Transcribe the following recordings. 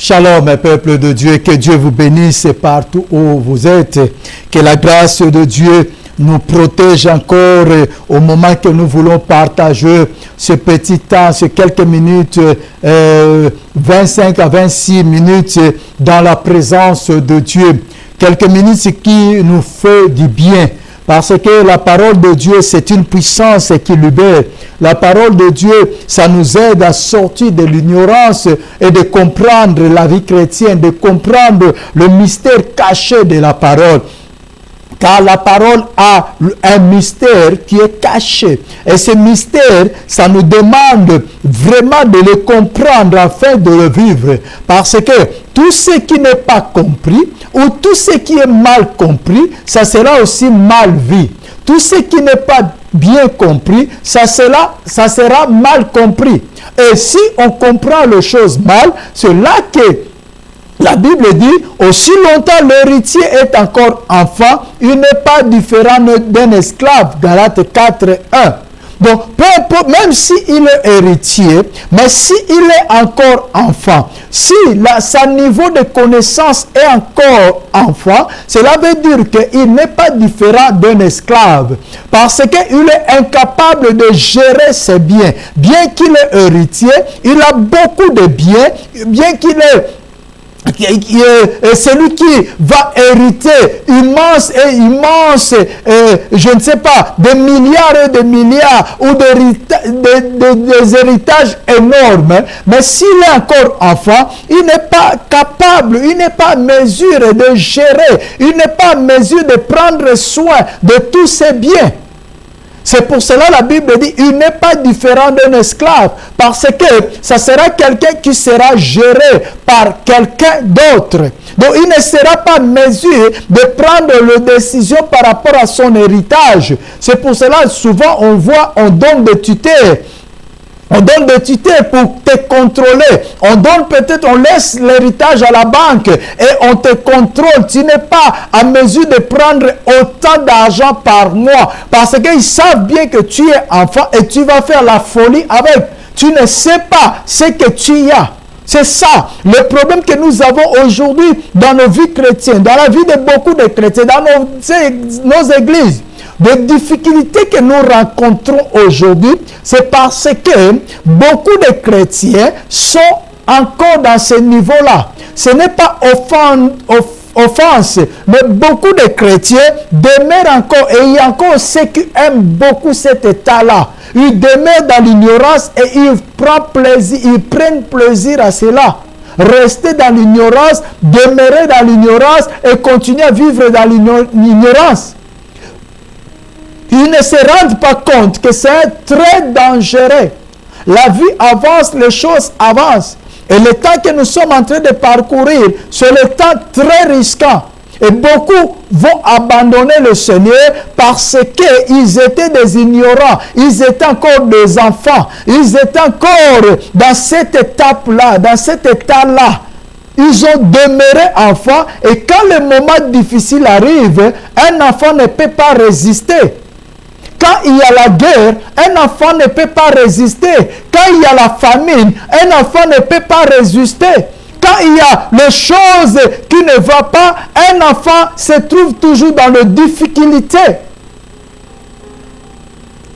Shalom, peuple de Dieu, que Dieu vous bénisse partout où vous êtes. Que la grâce de Dieu nous protège encore au moment que nous voulons partager ce petit temps, ces quelques minutes, 25 à 26 minutes dans la présence de Dieu. Quelques minutes qui nous fait du bien. Parce que la parole de Dieu, c'est une puissance qui libère. La parole de Dieu, ça nous aide à sortir de l'ignorance et de comprendre la vie chrétienne, de comprendre le mystère caché de la parole. Car la parole a un mystère qui est caché. Et ce mystère, ça nous demande vraiment de le comprendre afin de le vivre. Parce que tout ce qui n'est pas compris, ou tout ce qui est mal compris, ça sera aussi mal vu. Tout ce qui n'est pas bien compris, ça sera mal compris. Et si on comprend les choses mal, c'est là que la Bible dit, aussi longtemps l'héritier est encore enfant, il n'est pas différent d'un esclave. Galates 4, 1. Donc, peu importe, même s'il est héritier, mais s'il est encore enfant, si son niveau de connaissance est encore enfant, cela veut dire qu'il n'est pas différent d'un esclave. Parce qu'il est incapable de gérer ses biens. Bien qu'il est héritier, il a beaucoup de biens, bien qu'il est celui qui va hériter immense, je ne sais pas, des milliards et des milliards ou des héritages énormes, mais s'il est encore enfant, il n'est pas capable, il n'est pas en mesure de gérer, il n'est pas en mesure de prendre soin de tous ses biens. C'est pour cela la Bible dit, il n'est pas différent d'un esclave, parce que ça sera quelqu'un qui sera géré par quelqu'un d'autre. Donc il ne sera pas en mesure de prendre les décisions par rapport à son héritage. C'est pour cela souvent on donne des tuteurs. On donne des tuteurs pour te contrôler. On laisse l'héritage à la banque et on te contrôle. Tu n'es pas en mesure de prendre autant d'argent par mois parce qu'ils savent bien que tu es enfant et tu vas faire la folie avec. Tu ne sais pas ce que tu as. C'est ça, le problème que nous avons aujourd'hui dans nos vies chrétiennes, dans la vie de beaucoup de chrétiens, dans nos églises. Les difficultés que nous rencontrons aujourd'hui, c'est parce que beaucoup de chrétiens sont encore dans ce niveau-là. Ce n'est pas offense, mais beaucoup de chrétiens demeurent encore, et il y a encore ceux qui aiment beaucoup cet état-là. Ils demeurent dans l'ignorance et ils prennent plaisir à cela. Rester dans l'ignorance, demeurer dans l'ignorance et continuer à vivre dans l'ignorance. Ils ne se rendent pas compte que c'est très dangereux. La vie avance, les choses avancent. Et le temps que nous sommes en train de parcourir, c'est le temps très risquant. Et beaucoup vont abandonner le Seigneur parce qu'ils étaient des ignorants. Ils étaient encore des enfants. Ils étaient encore dans cette étape-là, dans cet état-là. Ils ont demeuré enfants. Et quand le moment difficile arrive, un enfant ne peut pas résister. Quand il y a la guerre, un enfant ne peut pas résister. Quand il y a la famine, un enfant ne peut pas résister. Quand il y a les choses qui ne vont pas, un enfant se trouve toujours dans les difficultés.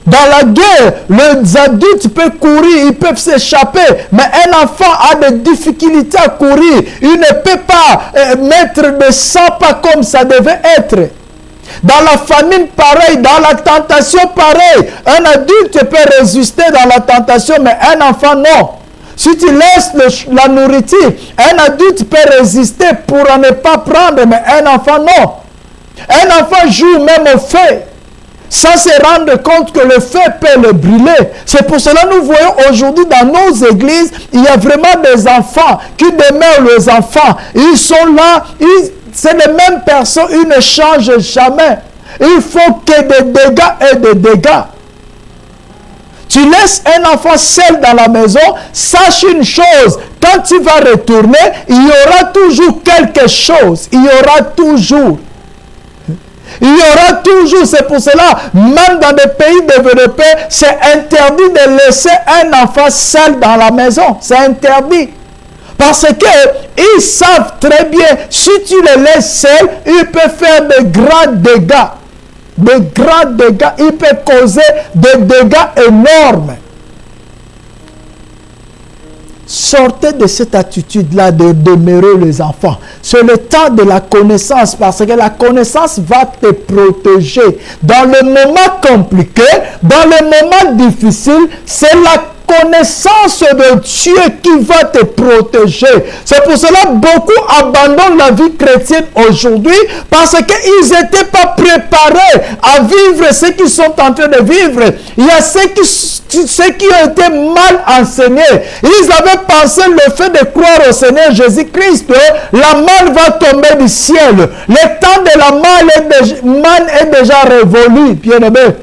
Dans la guerre, les adultes peuvent courir, ils peuvent s'échapper, mais un enfant a des difficultés à courir. Il ne peut pas mettre de 100 pas comme ça devait être. Dans la famine, pareil. Dans la tentation, pareil. Un adulte peut résister dans la tentation, mais un enfant, non. Si tu laisses la nourriture, un adulte peut résister pour ne pas prendre, mais un enfant, non. Un enfant joue même au feu, sans se rendre compte que le feu peut le brûler. C'est pour cela que nous voyons aujourd'hui dans nos églises, il y a vraiment des enfants qui demeurent les enfants. Ils sont là, c'est les mêmes personnes, ils ne changent jamais. Il faut que des dégâts et des dégâts. Tu laisses un enfant seul dans la maison, sache une chose, quand tu vas retourner, il y aura toujours quelque chose. Il y aura toujours. Il y aura toujours, c'est pour cela, même dans des pays développés, c'est interdit de laisser un enfant seul dans la maison. C'est interdit. Parce qu'ils savent très bien, si tu les laisses seuls, ils peuvent faire de grands dégâts. De grands dégâts. Ils peuvent causer des dégâts énormes. Sortez de cette attitude-là de demeurer les enfants. C'est le temps de la connaissance, parce que la connaissance va te protéger. Dans le moment compliqué, dans le moment difficile, c'est la connaissance de Dieu qui va te protéger. C'est pour cela que beaucoup abandonnent la vie chrétienne aujourd'hui, parce qu'ils n'étaient pas préparés à vivre ce qu'ils sont en train de vivre. Il y a ceux qui ont été mal enseignés. Ils avaient pensé le fait de croire au Seigneur Jésus-Christ, la manne va tomber du ciel. Le temps de la manne est déjà révolu, bien-aimé.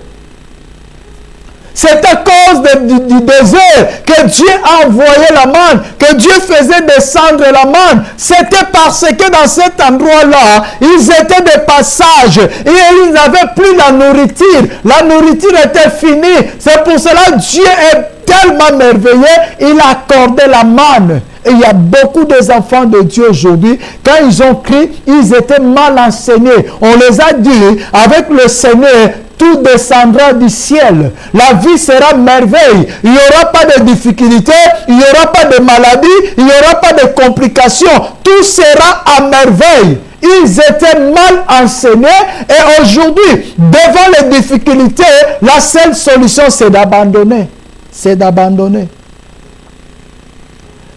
C'est à cause du désert que Dieu a envoyé la manne, que Dieu faisait descendre la manne. C'était parce que dans cet endroit-là, ils étaient de passage et ils n'avaient plus la nourriture. La nourriture était finie. C'est pour cela que Dieu est tellement merveilleux, il a accordé la manne. Et il y a beaucoup d'enfants de Dieu aujourd'hui, quand ils ont crié, ils étaient mal enseignés. On les a dit, avec le Seigneur, tout descendra du ciel. La vie sera merveille. Il n'y aura pas de difficultés, il n'y aura pas de maladies, il n'y aura pas de complications. Tout sera à merveille. Ils étaient mal enseignés et aujourd'hui, devant les difficultés, la seule solution c'est d'abandonner. C'est d'abandonner.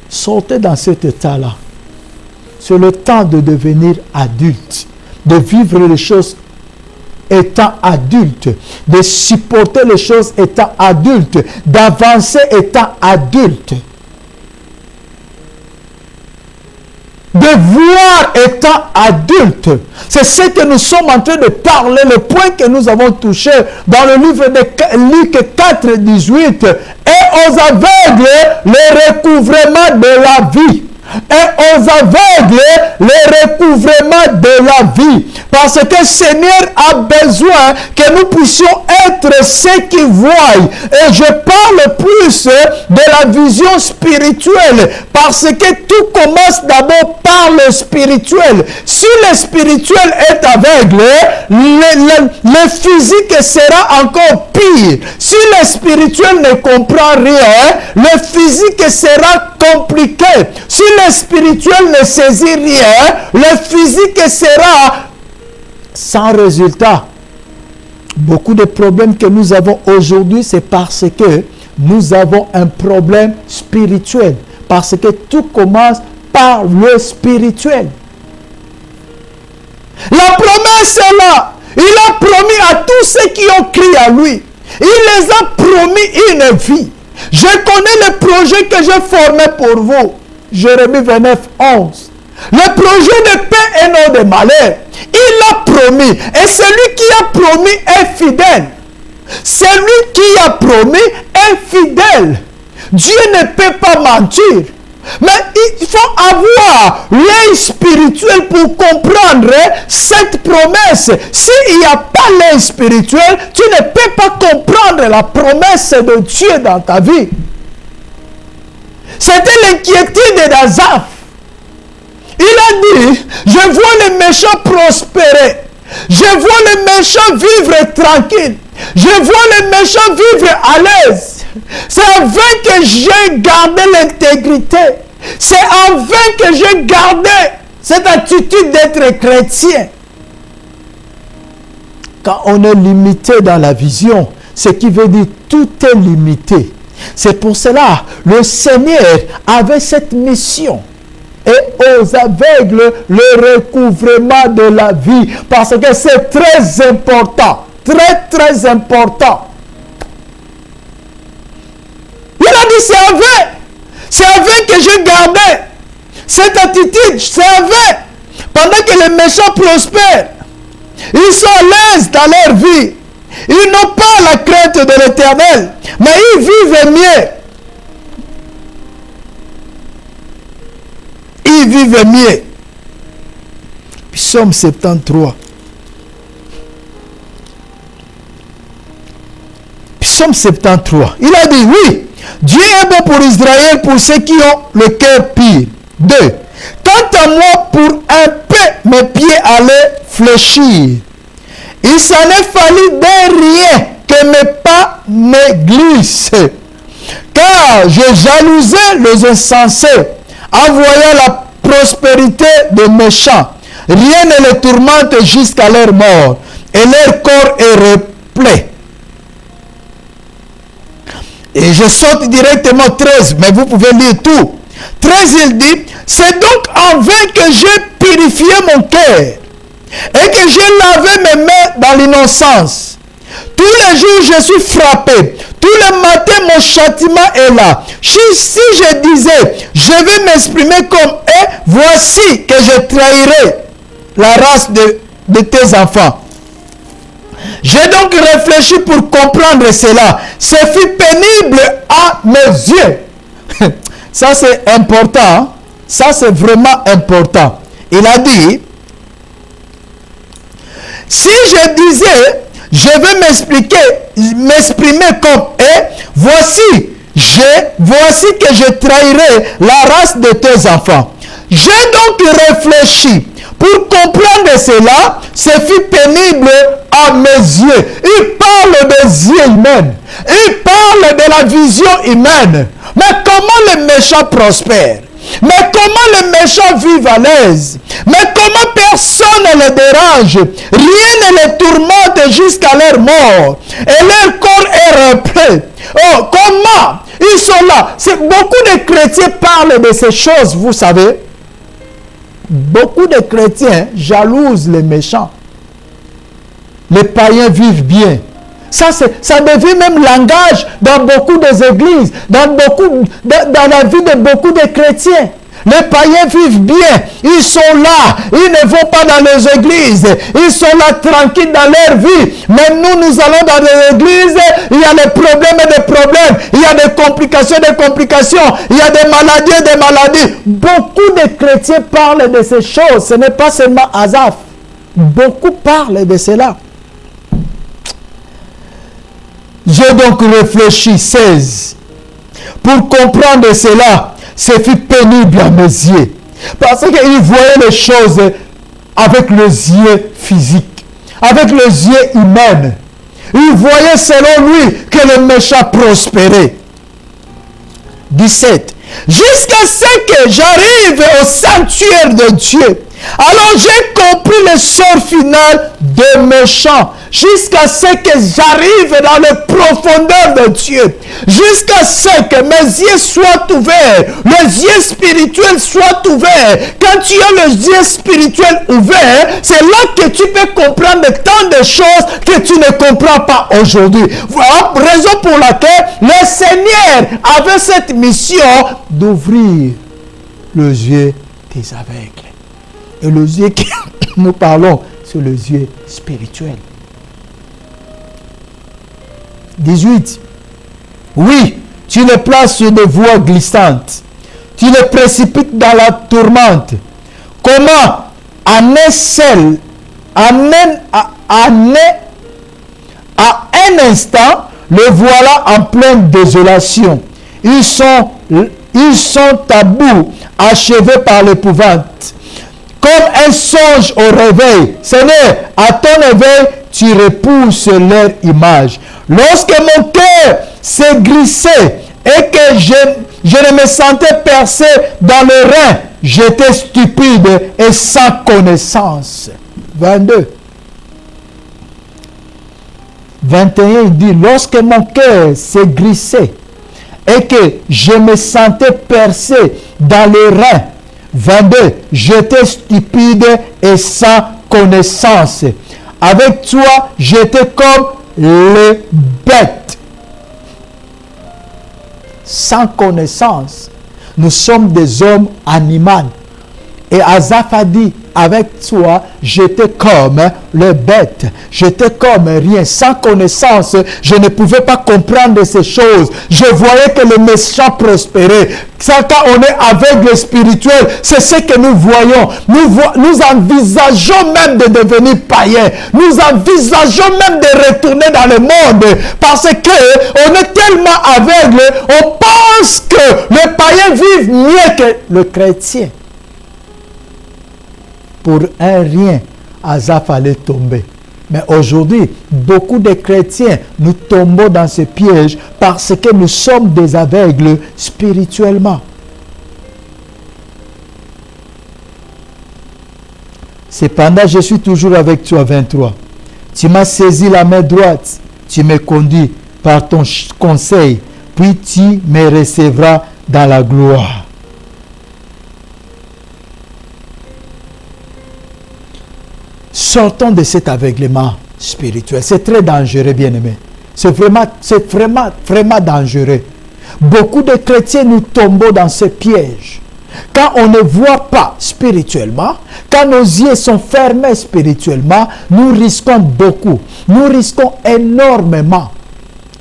Sortez dans cet état-là. C'est le temps de devenir adulte, de vivre les choses étant adulte, de supporter les choses étant adulte, d'avancer étant adulte, de voir étant adulte. C'est ce que nous sommes en train de parler, le point que nous avons touché dans le livre de Luc 4, 18. Et aux aveugles, le recouvrement de la vie. Et aux aveugles, le recouvrement de la vie. Parce que le Seigneur a besoin que nous puissions être ceux qui voient. Et je parle plus de la vision spirituelle. Parce que tout commence d'abord par le spirituel. Si le spirituel est aveugle, le physique sera encore pire. Si le spirituel ne comprend rien, le physique sera compliqué. Si le spirituel ne saisit rien, le physique sera sans résultat. Beaucoup de problèmes que nous avons aujourd'hui, c'est parce que nous avons un problème spirituel. Parce que tout commence par le spirituel. La promesse est là. Il a promis à tous ceux qui ont crié à lui. Il les a promis une vie. Je connais le projet que j'ai formé pour vous. Jérémie 29, 11. Le projet de paix et non de malheur. Il a promis. Et celui qui a promis est fidèle. Celui qui a promis est fidèle. Dieu ne peut pas mentir. Mais il faut avoir l'œil spirituel pour comprendre cette promesse. S'il n'y a pas l'œil spirituel, tu ne peux pas comprendre la promesse de Dieu dans ta vie. C'était l'inquiétude d'Asaph. Il a dit, je vois les méchants prospérer. Je vois les méchants vivre tranquille. Je vois les méchants vivre à l'aise. C'est en vain que j'ai gardé l'intégrité. C'est en vain que j'ai gardé cette attitude d'être chrétien. Quand on est limité dans la vision, ce qui veut dire tout est limité. C'est pour cela le Seigneur avait cette mission. Et aux aveugles, le recouvrement de la vie. Parce que c'est très important. Très, très important. Il a dit, c'est avec. C'est avec que je gardais cette attitude. C'est avec. Pendant que les méchants prospèrent, ils sont à l'aise dans leur vie. Ils n'ont pas la crainte de l'Éternel. Mais ils vivent mieux. Ils vivent mieux. Psaume 73. Psaume 73. Il a dit, oui, Dieu est bon pour Israël, pour ceux qui ont le cœur pur. 2. Quant à moi, pour un peu, mes pieds allaient fléchir. Il s'en est fallu de rien que mes pas me glissent. Car je jalousais les insensés en voyant la prospérité des méchants. Rien ne les tourmente jusqu'à leur mort, et leur corps est replet. Et je saute directement 13, mais vous pouvez lire tout. 13, il dit, c'est donc en vain que j'ai purifié mon cœur et que j'ai lavé mes mains dans l'innocence. Tous les jours, je suis frappé. Tous les matins, mon châtiment est là. Si je disais, je vais m'exprimer comme eux, voici que je trahirai la race de tes enfants. J'ai donc réfléchi pour comprendre cela. Ce fut pénible à mes yeux. Ça, c'est important. Hein? Ça, c'est vraiment important. Il a dit, si je disais, je vais m'exprimer comme eux, voici que je trahirai la race de tes enfants. J'ai donc réfléchi. Pour comprendre cela, ce fut pénible à mes yeux. Il parle des yeux humains. Il parle de la vision humaine. Mais comment les méchants prospèrent? Mais comment les méchants vivent à l'aise? Mais comment personne ne les dérange? Rien ne les tourmente jusqu'à leur mort. Et leur corps est repris. Oh, comment? Ils sont là. Beaucoup de chrétiens parlent de ces choses, vous savez. Beaucoup de chrétiens jalousent les méchants. Les païens vivent bien. Ça devient même langage dans beaucoup des églises, dans la vie de beaucoup de chrétiens. Les païens vivent bien, ils sont là, ils ne vont pas dans les églises, ils sont là tranquilles dans leur vie. Mais nous allons dans les églises, il y a des problèmes et des problèmes, il y a des complications, il y a des maladies. Beaucoup de chrétiens parlent de ces choses, ce n'est pas seulement Asaph. Beaucoup parlent de cela. J'ai donc réfléchi, 16. Pour comprendre cela, ce fut pénible à mes yeux. Parce qu'il voyait les choses avec les yeux physiques, avec les yeux humains. Il voyait selon lui que les méchants prospéraient. 17. Jusqu'à ce que j'arrive au sanctuaire de Dieu. Alors j'ai compris le sort final des méchants. Jusqu'à ce que j'arrive dans les profondeurs de Dieu. Jusqu'à ce que mes yeux soient ouverts. Les yeux spirituels soient ouverts. Quand tu as les yeux spirituels ouverts, c'est là que tu peux comprendre tant de choses que tu ne comprends pas aujourd'hui. Voilà la raison pour laquelle le Seigneur avait cette mission d'ouvrir les yeux des aveugles. Et les yeux que nous parlons, c'est les yeux spirituels. 18. Oui, tu les places sur des voies glissantes. Tu les précipites dans la tourmente. Comment en un instant, le voilà en pleine désolation. Ils sont à bout, achevés par l'épouvante. Comme un songe au réveil. Seigneur, à ton éveil, tu repousses leur image. Lorsque mon cœur s'est glissé et que je ne me sentais percé dans le rein, j'étais stupide et sans connaissance. 22. 21, il dit, lorsque mon cœur s'est glissé et que je me sentais percé dans le rein, 22, j'étais stupide et sans connaissance. Avec toi, j'étais comme les bêtes. Sans connaissance. Nous sommes des hommes animaux. Et Asaph a dit, avec toi, j'étais comme les bêtes, j'étais comme rien, sans connaissance, je ne pouvais pas comprendre ces choses. Je voyais que le méchant prospérait. Ça, quand on est aveugle spirituel, c'est ce que nous voyons. Nous envisageons même de devenir païens. Nous envisageons même de retourner dans le monde parce que on est tellement aveugle, on pense que les païens vivent mieux que le chrétien. Pour un rien, Asaph allait tomber. Mais aujourd'hui, beaucoup de chrétiens, nous tombons dans ce piège parce que nous sommes des aveugles spirituellement. Cependant, je suis toujours avec toi, 23. Tu m'as saisi la main droite, tu me conduis par ton conseil, puis tu me recevras dans la gloire. Sortons de cet aveuglement spirituel. C'est très dangereux, bien-aimés. C'est vraiment dangereux. Beaucoup de chrétiens, nous tombons dans ce piège. Quand on ne voit pas spirituellement, quand nos yeux sont fermés spirituellement, nous risquons beaucoup. Nous risquons énormément.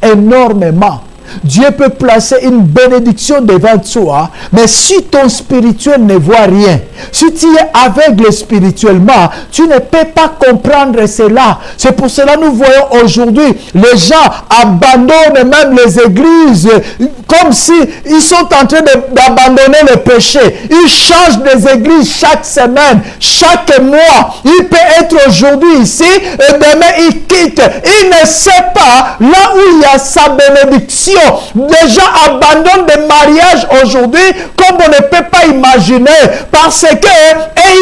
Énormément. Dieu peut placer une bénédiction devant toi, mais si ton spirituel ne voit rien, si tu es aveugle spirituellement, tu ne peux pas comprendre cela. C'est pour cela que nous voyons aujourd'hui, les gens abandonnent même les églises, comme si ils sont en train d'abandonner le péché. Ils changent des églises chaque semaine, chaque mois. Il peut être aujourd'hui ici, et demain il quitte. Il ne sait pas là où il y a sa bénédiction. Des gens abandonnent des mariages aujourd'hui comme on ne peut pas imaginer parce que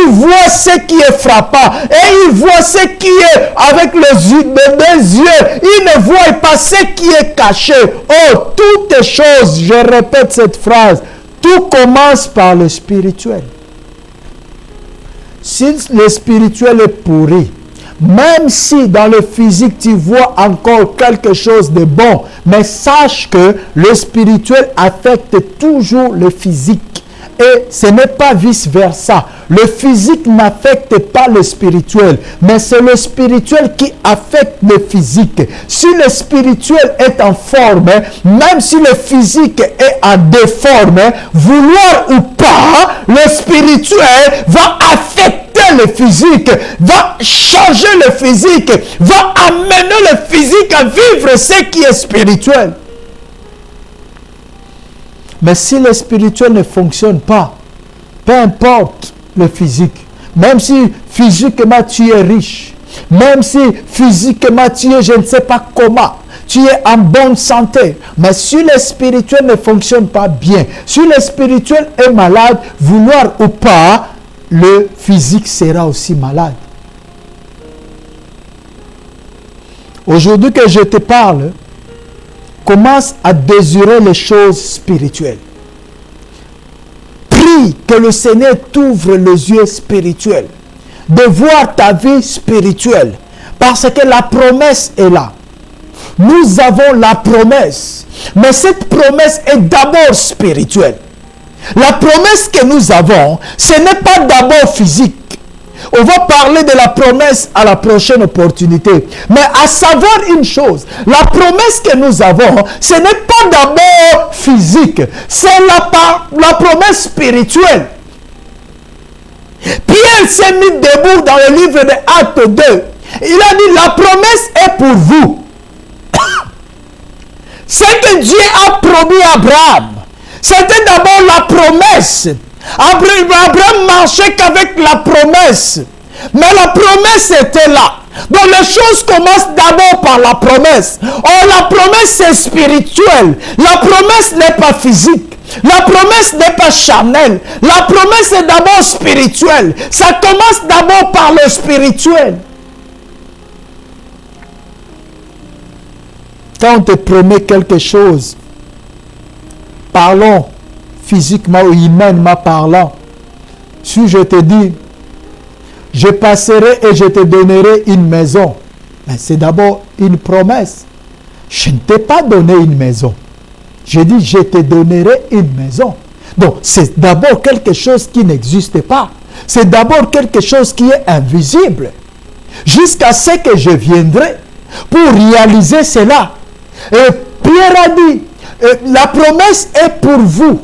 ils voient ce qui est frappant et ils voient ce qui est avec les yeux. Ils ne voient pas ce qui est caché. Oh, toutes choses, je répète cette phrase, tout commence par le spirituel. Si le spirituel est pourri, même si dans le physique tu vois encore quelque chose de bon, mais sache que le spirituel affecte toujours le physique. Et ce n'est pas vice-versa. Le physique n'affecte pas le spirituel, mais c'est le spirituel qui affecte le physique. Si le spirituel est en forme, même si le physique est en déforme, vouloir ou pas, le spirituel va affecter le physique, va changer le physique, va amener le physique à vivre ce qui est spirituel. Mais si le spirituel ne fonctionne pas, peu importe le physique, même si physiquement tu es riche, même si physiquement tu es je ne sais pas comment, tu es en bonne santé, mais si le spirituel ne fonctionne pas bien, si le spirituel est malade, vouloir ou pas, le physique sera aussi malade. Aujourd'hui que je te parle, commence à désirer les choses spirituelles. Prie que le Seigneur t'ouvre les yeux spirituels, de voir ta vie spirituelle, parce que la promesse est là. Nous avons la promesse, mais cette promesse est d'abord spirituelle. La promesse que nous avons, ce n'est pas d'abord physique. On va parler de la promesse à la prochaine opportunité. Mais à savoir une chose, la promesse que nous avons, ce n'est pas d'abord physique. C'est la promesse spirituelle. Pierre s'est mis debout dans le livre de Actes 2. Il a dit, la promesse est pour vous. Ce que Dieu a promis à Abraham, c'était d'abord la promesse. Abraham marchait qu'avec la promesse. Mais la promesse était là. Donc les choses commencent d'abord par la promesse. Or la promesse c'est spirituel. La promesse n'est pas physique. La promesse n'est pas charnelle. La promesse est d'abord spirituelle. Ça commence d'abord par le spirituel. Quand on te promet quelque chose, parlons physiquement ou humainement parlant. Si je te dis, je passerai et je te donnerai une maison, mais c'est d'abord une promesse. Je ne t'ai pas donné une maison. Je dis, je te donnerai une maison. Donc, c'est d'abord quelque chose qui n'existe pas. c'est d'abord quelque chose qui est invisible. Jusqu'à ce que je viendrai pour réaliser cela. Et Pierre a dit, la promesse est pour vous.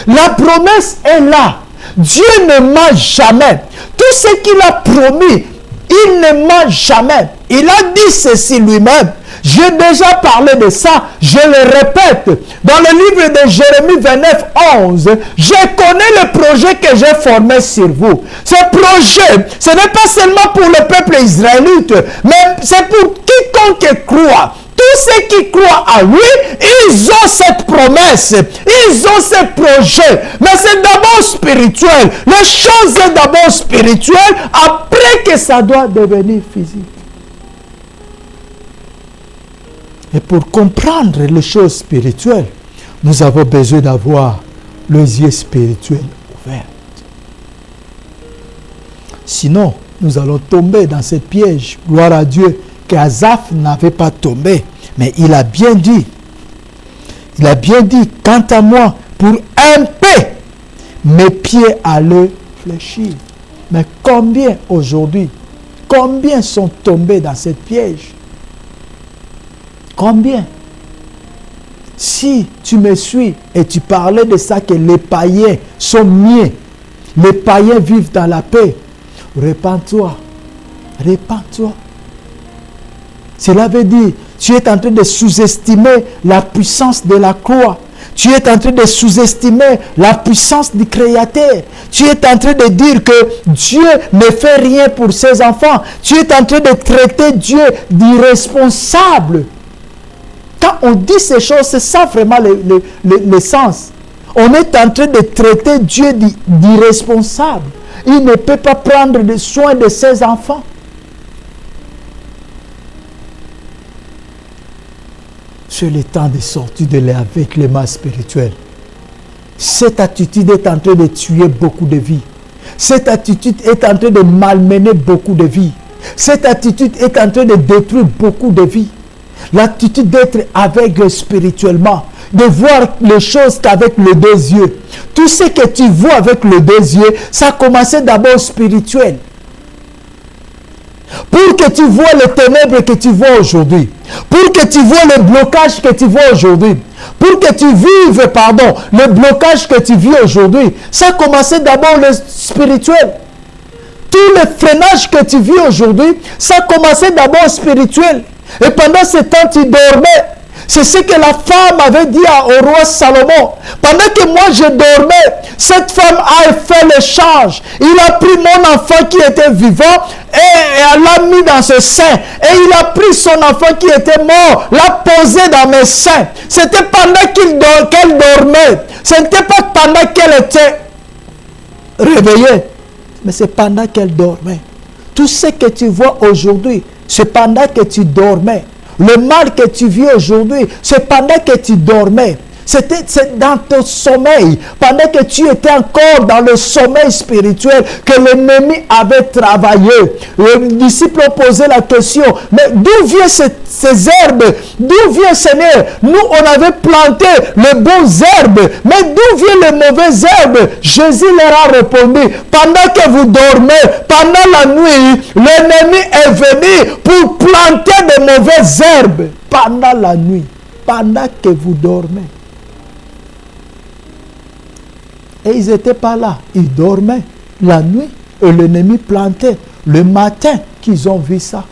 La promesse est là. Dieu ne ment jamais. Tout ce qu'il a promis, il ne ment jamais. Il a dit ceci lui-même. J'ai déjà parlé de ça, je le répète. Dans le livre de Jérémie 29, 11, je connais le projet que j'ai formé sur vous. Ce projet, ce n'est pas seulement pour le peuple israélite, mais c'est pour quiconque croit. Tous ceux qui croient à lui, ils ont cette promesse, ils ont ce projet. Mais c'est d'abord spirituel. Les choses sont d'abord spirituelles, après que ça doit devenir physique. Et pour comprendre les choses spirituelles, nous avons besoin d'avoir les yeux spirituels ouverts. Sinon, nous allons tomber dans ce piège. Gloire à Dieu, qu'Asaph n'avait pas tombé. Mais il a bien dit, quant à moi, pour un peu, mes pieds allaient fléchir. Mais combien aujourd'hui, combien sont tombés dans ce piège? Combien? Si tu me suis et tu parlais de ça, que les païens sont mieux, les païens vivent dans la paix, répands-toi, répands-toi. Cela veut dire, tu es en train de sous-estimer la puissance de la croix. Tu es en train de sous-estimer la puissance du Créateur. Tu es en train de dire que Dieu ne fait rien pour ses enfants. Tu es en train de traiter Dieu d'irresponsable. Quand on dit ces choses, c'est ça vraiment le sens. On est en train de traiter Dieu d'irresponsable. Il ne peut pas prendre soin de ses enfants. C'est le temps de sortir de l'aveuglement spirituel. Cette attitude est en train de tuer beaucoup de vies. Cette attitude est en train de malmener beaucoup de vies. Cette attitude est en train de détruire beaucoup de vies. L'attitude d'être aveugle spirituellement, de voir les choses qu'avec les deux yeux. Tout ce que tu vois avec les deux yeux, ça a commencé d'abord spirituel. Pour que tu vois les ténèbres que tu vois aujourd'hui, pour que tu vois le blocage que tu vois aujourd'hui, pour que tu vives, le blocage que tu vis aujourd'hui, ça a commencé d'abord le spirituel. Tout le freinage que tu vis aujourd'hui, ça a commencé d'abord spirituel. Et pendant ce temps, tu dormais. C'est ce que la femme avait dit au roi Salomon. Pendant que moi je dormais, cette femme a fait l'échange. Il a pris mon enfant qui était vivant et elle l'a mis dans ses seins. Et il a pris son enfant qui était mort, l'a posé dans mes seins. C'était pendant qu'elle dormait. Ce n'était pas pendant qu'elle était réveillée. Mais c'est pendant qu'elle dormait. Tout ce que tu vois aujourd'hui, c'est pendant que tu dormais. Le mal que tu vis aujourd'hui, c'est pendant que tu dormais. C'est dans ton sommeil, pendant que tu étais encore dans le sommeil spirituel, que l'ennemi avait travaillé. Le disciple a posé la question, mais d'où viennent ces herbes? D'où vient, Seigneur? Nous, on avait planté les bonnes herbes, mais d'où viennent les mauvaises herbes? Jésus leur a répondu, pendant que vous dormez, pendant la nuit, l'ennemi est venu pour planter de mauvaises herbes. Pendant la nuit, pendant que vous dormez. Et ils n'étaient pas là. Ils dormaient la nuit et l'ennemi plantait. Le matin qu'ils ont vu ça.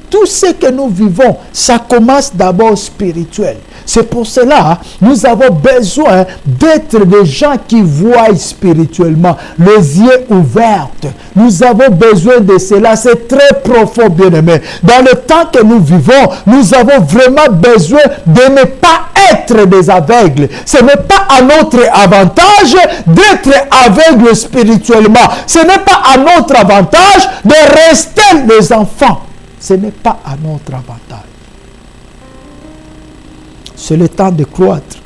Tout ce que nous vivons, ça commence d'abord spirituel. C'est pour cela nous avons besoin d'être des gens qui voient spirituellement, les yeux ouverts. Nous avons besoin de cela. C'est très profond, bien-aimé. Dans le temps que nous vivons, nous avons vraiment besoin de ne pas être des aveugles. Ce n'est pas à notre avantage d'être aveugle spirituellement. Ce n'est pas à notre avantage de rester les enfants. Ce n'est pas à notre avantage. C'est le temps de croître.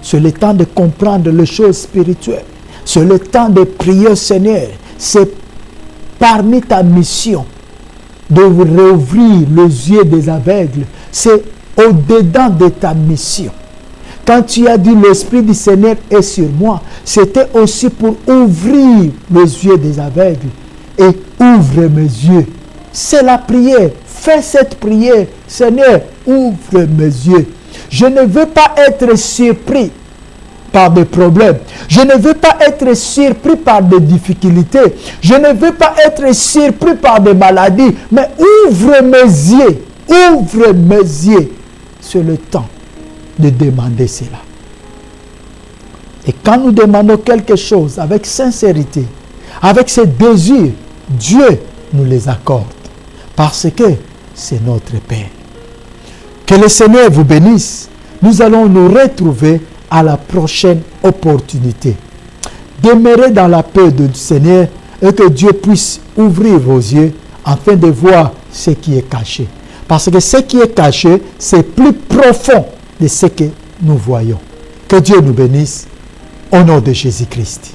C'est le temps de comprendre les choses spirituelles. C'est le temps de prier au Seigneur. C'est parmi ta mission de rouvrir les yeux des aveugles. C'est au-dedans de ta mission. quand tu as dit l'Esprit du Seigneur est sur moi, c'était aussi pour ouvrir les yeux des aveugles. Et ouvre mes yeux. C'est la prière. Fais cette prière. Seigneur, ouvre mes yeux. Je ne veux pas être surpris par des problèmes. Je ne veux pas être surpris par des difficultés. Je ne veux pas être surpris par des maladies. Mais ouvre mes yeux. Ouvre mes yeux. C'est le temps de demander cela. Et quand nous demandons quelque chose avec sincérité, avec ses désirs, Dieu nous les accorde. Parce que c'est notre Père. Que le Seigneur vous bénisse. Nous allons nous retrouver à la prochaine opportunité. Demeurez dans la paix du Seigneur et que Dieu puisse ouvrir vos yeux afin de voir ce qui est caché. Parce que ce qui est caché, c'est plus profond de ce que nous voyons. Que Dieu nous bénisse au nom de Jésus-Christ.